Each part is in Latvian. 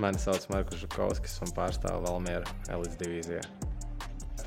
Mani sauc Markus Žukovskis un pārstāvu Valmiera elites divīzijā.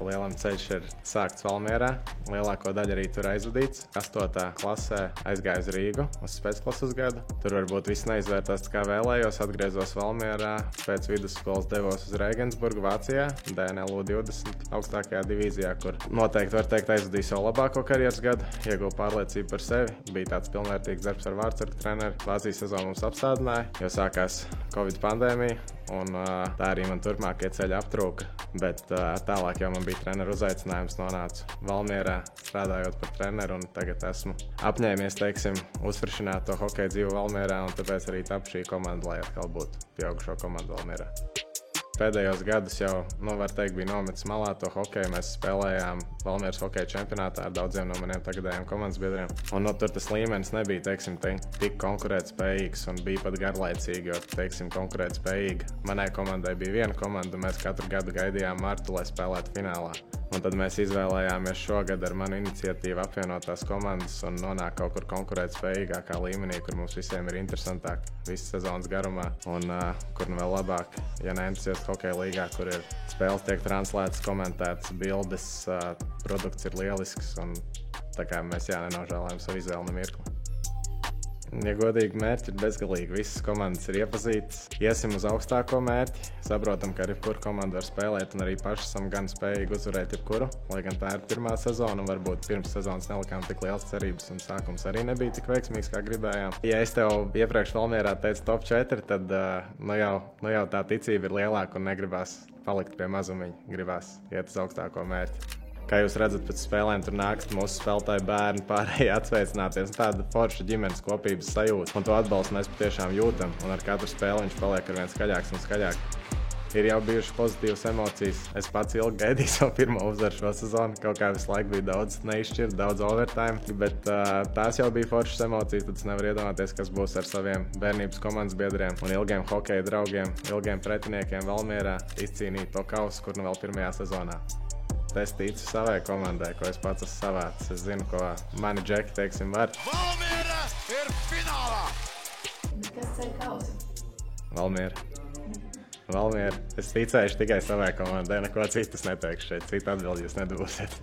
Lielam ceļš ir sākts Valmierā, lielāko daļu arī tur aizvadīts. 8. klasē aizgāju uz Rīgu uz spēcklases gadu. Tur varbūt viss neizvērtās kā vēlējos, atgriezos Valmierā, pēc vidusskolas devos uz Regensburgu, Vācijā, DNLU 20 augstākajā divīzijā, kur noteikti var teikt aizvadīju savu labāko karjeras gadu, ieguvu pārliecību par sevi, bija tāds pilnvērtīgs darbs ar vārdsargu treneri. Vācijas sezonu mums apstādināja, jo sākās Covid pandēmija, un tā arī man turpmākie ceļi aptrūka, bet tālāk jau man bija treneru uzaicinājums, nonācu Valmierā, strādājot par treneru, un tagad esmu apņēmies, uzfrišināt to hokeju dzīvu Valmierā, un tāpēc arī tapu šī komanda, lai atkal būtu pieaugušo komandu Valmierā. Pēdējos gadus jau, var teikt, bija nometis malā to hokeju. Mēs spēlējām Valmieras hokeja čempionātā ar daudziem no maniem tagadējiem komandas biedriem. Un tur tas līmenis nebija, tik konkurētspējīgs un bija pat garlaicīgi, jo, konkurētspējīgi. Manai komandai bija viena komanda, un mēs katru gadu gaidījām martu, lai spēlētu finālā. Un tad mēs izvēlējāmies šogad ar manu iniciatīvu apvienot tās komandas un nonākt kaut kur konkurētspējīgākā līmenī, kur mums visiem ir interesantāk visas sezonas garumā. Un kur vēl labāk, ja ne entuziastu hokeja līgā, kur ir spēles tiek translētas, komentētas, bildes, produkts ir lielisks. Un tā kā mēs nenožēlējam savu izvēli nemirkli. Ja godīgi, mērķi ir bezgalīgi. Visas komandas ir iepazītas. Iesim uz augstāko mērķi. Saprotam, ka ar jebkuru komandu var spēlēt un arī paši esam gan spējīgi uzvarēt jebkuru. Lai gan tā ir pirmā sezona un varbūt pirms sezonas nelikām tik liels cerības un sākums arī nebija tik veiksmīgs, kā gribējām. Ja es tev iepriekš Valmierā teicu top 4, tad jau tā ticība ir lielāka un negribās palikt pie mazumiņa. Gribās iet uz augstāko mērķi. Kā jūs redzat, pēc spēlēm tur nāks mūsu spēlētāji bērni pārējie atsveicināties. Tāda forša ģimenes kopības sajūta. Un to atbalstu mēs patiešām jūtam. Un ar katru spēli viņš paliek ar vien skaļāks un skaļāks. Ir jau bijušas pozitīvas emocijas. Es pats ilgi gaidīju savu pirmo uzvaru šo sezonu. Kaut kā visu laiku bija daudz neizšķirt, daudz overtime. Bet tās jau bija foršas emocijas. Tad es nevaru iedomāties, kas būs ar saviem bērnības komandas biedriem un ilgiem hokeja draugiem, ilgiem pretiniekiem Valmierā izcīnīt to kausu, kur nu vēl pirmajā sezonā. Es ticu savai komandai, ko es pats esmu savācis. Es zinu, ko mani džeki, var. Valmiera ir finālā! Bet kas ceļ kausu? Valmiera. Es ticēšu tikai savai komandai, neko citu neteikšu šeit. Citu atbildi jūs nedabūsiet.